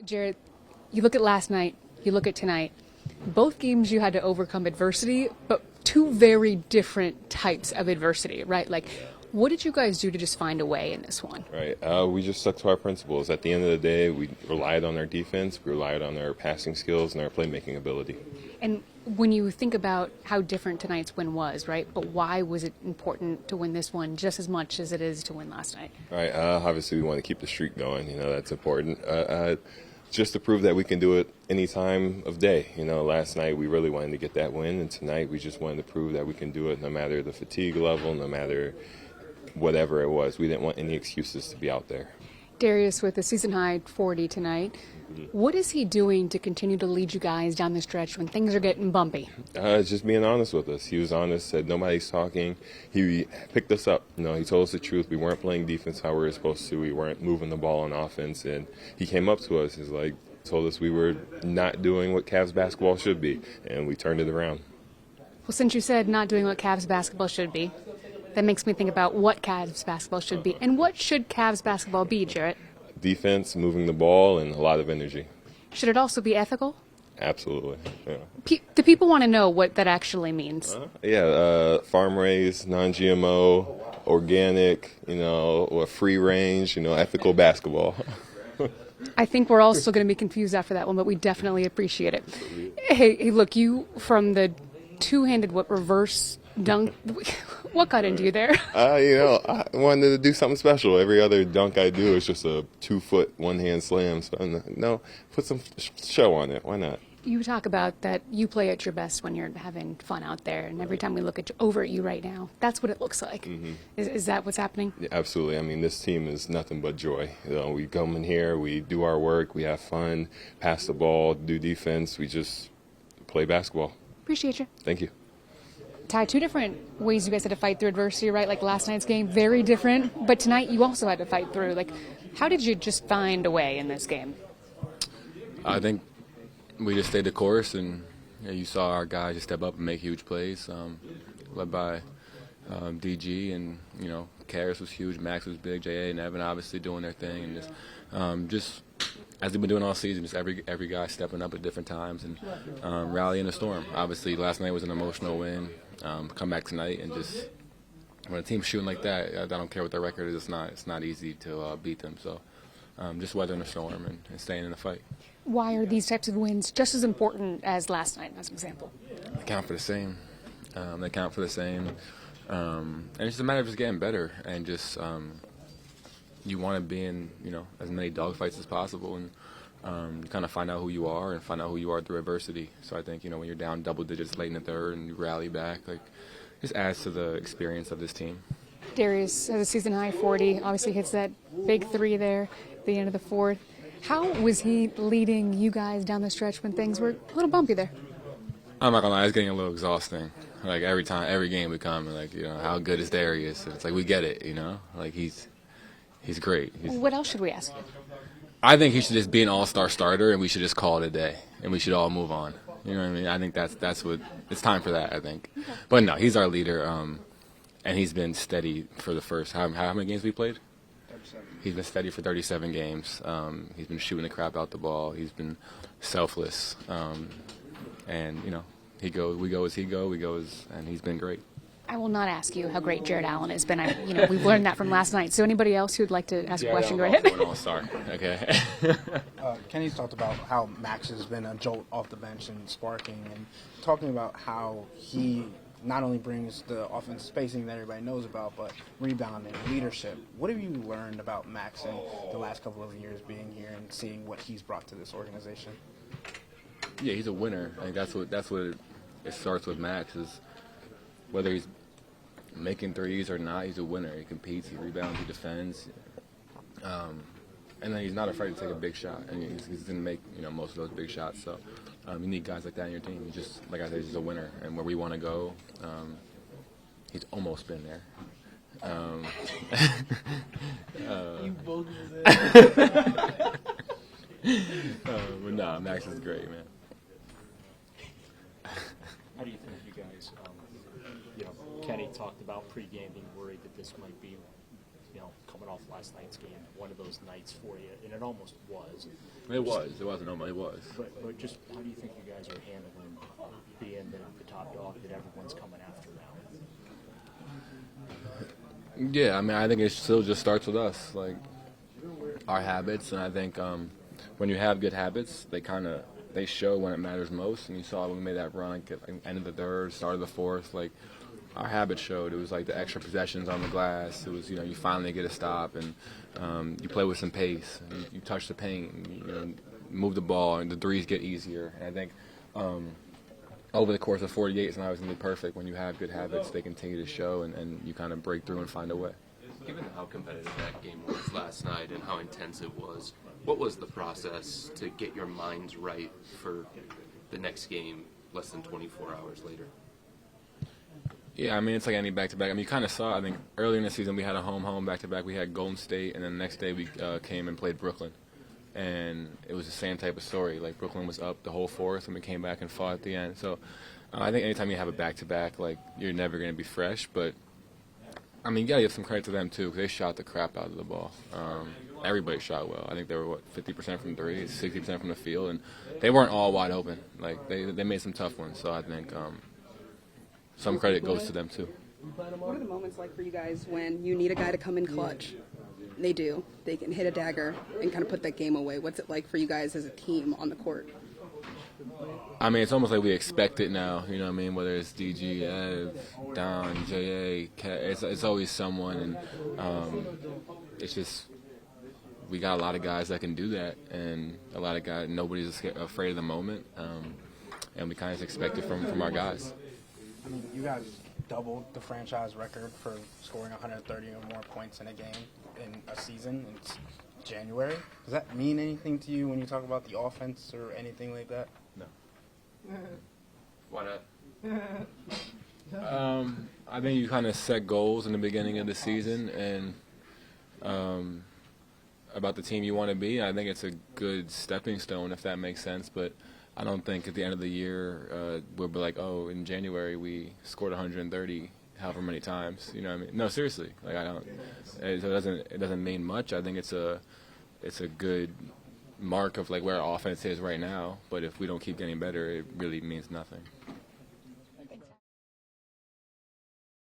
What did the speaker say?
Jarrett, you look at last night, you look at tonight. Both games you had to overcome adversity, but two very different types of adversity, right? Like, what did you guys do to just find a way in this one? Right. We just stuck to our principles. At the end of the day, we relied on our defense, we relied on our passing skills and our playmaking ability. And when you think about how different tonight's win was, right, but why was it important to win this one just as much as it is to win last night? Right. Obviously, we want to keep the streak going. That's important. Just to prove that we can do it any time of day. Last night we really wanted to get that win, and tonight we just wanted to prove that we can do it no matter the fatigue level, no matter whatever it was. We didn't want any excuses to be out there. Darius with a season-high 40 tonight. What is he doing to continue to lead you guys down the stretch when things are getting bumpy? Just being honest with us. He was honest, said nobody's talking. He picked us up. He told us the truth. We weren't playing defense how we were supposed to. We weren't moving the ball on offense. And he came up to us. He's like, told us we were not doing what Cavs basketball should be. And we turned it around. Well, since you said not doing what Cavs basketball should be, that makes me think about what Cavs basketball should be. And what should Cavs basketball be, Jarrett? Defense, moving the ball, and a lot of energy. Should it also be ethical? Absolutely. Yeah. Do people want to know what that actually means? Farm-raised, non-GMO, organic, free range, ethical basketball. I think we're all still going to be confused after that one, but we definitely appreciate it. Hey, look, you from the two-handed reverse dunk. What got into you there? I wanted to do something special. Every other dunk I do is just a 2-foot one-hand slam. So put some show on it. Why not? You talk about that you play at your best when you're having fun out there, and every time we look over at you right now, that's what it looks like. Mm-hmm. Is that what's happening? Yeah, absolutely. This team is nothing but joy. We come in here, we do our work, we have fun, pass the ball, do defense. We just play basketball. Appreciate you. Thank you. Ty, two different ways you guys had to fight through adversity, right? Like last night's game, very different. But tonight you also had to fight through. Like, how did you just find a way in this game? I think we just stayed the course, and you saw our guys just step up and make huge plays, led by DG, and Karras was huge, Max was big, JA and Evan obviously doing their thing, and just as they've been doing all season, just every guy stepping up at different times and rallying the storm. Obviously, last night was an emotional win. Come back tonight and just when a team's shooting like that, I don't care what their record is. It's not easy to beat them. So just weathering the storm and staying in the fight. Why are these types of wins just as important as last night, as an example? They count for the same. And it's just a matter of just getting better and just you want to be in as many dogfights as possible, and you kind of find out who you are and find out who you are through adversity. So I think when you're down double digits late in the third and you rally back, just adds to the experience of this team. Darius has a season high 40, obviously hits that big three there at the end of the fourth. How was he leading you guys down the stretch when things were a little bumpy there? I'm not gonna lie, it's getting a little exhausting. Every game we come, how good is Darius? It's like we get it, he's great. What else should we ask you? I think he should just be an all-star starter, and we should just call it a day, and we should all move on. You know what I mean? I think that's what it's time for that. I think, okay. But no, he's our leader, and he's been steady for the first. How many games we played? 37. He's been steady for 37 games. He's been shooting the crap out the ball. He's been selfless, and we go as he goes, and he's been great. I will not ask you how great Jarrett Allen has been. We've learned that from last night. So anybody else who'd like to ask a question, go ahead. An all-star. Okay. Kenny's talked about how Max has been a jolt off the bench and sparking, and talking about how he not only brings the offensive spacing that everybody knows about, but rebounding, leadership. What have you learned about Max in the last couple of years being here and seeing what he's brought to this organization? Yeah, he's a winner. I think that's what it starts with. Max is whether he's making threes or not, he's a winner. He competes, he rebounds, he defends, and then he's not afraid to take a big shot. And he's going to make most of those big shots. So you need guys like that in your team. He's just, like I said, he's a winner. And where we want to go, he's almost been there. You both but no, Max is great, man. How do you think you guys, Kenny talked about pregame being worried that this might be, coming off last night's game, one of those nights for you, and it almost was. It was. It wasn't normal. It was. But just how do you think you guys are handling being the top dog that everyone's coming after now? Yeah, I mean, I think it still just starts with us, like our habits, and I think when you have good habits, they show when it matters most. And you saw when we made that run, like, at the end of the third, start of the fourth, like our habits showed. It was like the extra possessions on the glass. It was, you finally get a stop, and you play with some pace. You touch the paint, move the ball, and the threes get easier. And I think over the course of 48, it's not always going to be perfect. When you have good habits, they continue to show, and you kind of break through and find a way. Given how competitive that game was last night and how intense it was, what was the process to get your minds right for the next game less than 24 hours later? Yeah, I mean, it's like any back-to-back. I mean, you kind of saw, I think, earlier in the season we had a home back-to-back. We had Golden State, and then the next day we came and played Brooklyn. And it was the same type of story. Like, Brooklyn was up the whole fourth, and we came back and fought at the end. So I think anytime you have a back-to-back, like, you're never going to be fresh. But, I mean, you got to give some credit to them, too, because they shot the crap out of the ball. Everybody shot well. I think they were, 50% from three, 60% from the field. And they weren't all wide open. Like, they made some tough ones. So I think some credit goes to them, too. What are the moments like for you guys when you need a guy to come in clutch? They do. They can hit a dagger and kind of put that game away. What's it like for you guys as a team on the court? I mean, it's almost like we expect it now, you know what I mean? Whether it's DG, Ev, Don, J.A., it's always someone. And it's just we got a lot of guys that can do that. And a lot of guys, nobody's afraid of the moment. And we kind of expect it from our guys. I mean, you guys doubled the franchise record for scoring 130 or more points in a game in a season. It's January. Does that mean anything to you when you talk about the offense or anything like that? No. Why not? I think you kind of set goals in the beginning of the season and about the team you want to be. I think it's a good stepping stone, if that makes sense. But I don't think at the end of the year we'll be like, oh, in January we scored 130 however many times. You know what I mean? No, seriously. Like I don't. It doesn't mean much. I think it's a good mark of like where our offense is right now. But if we don't keep getting better, it really means nothing.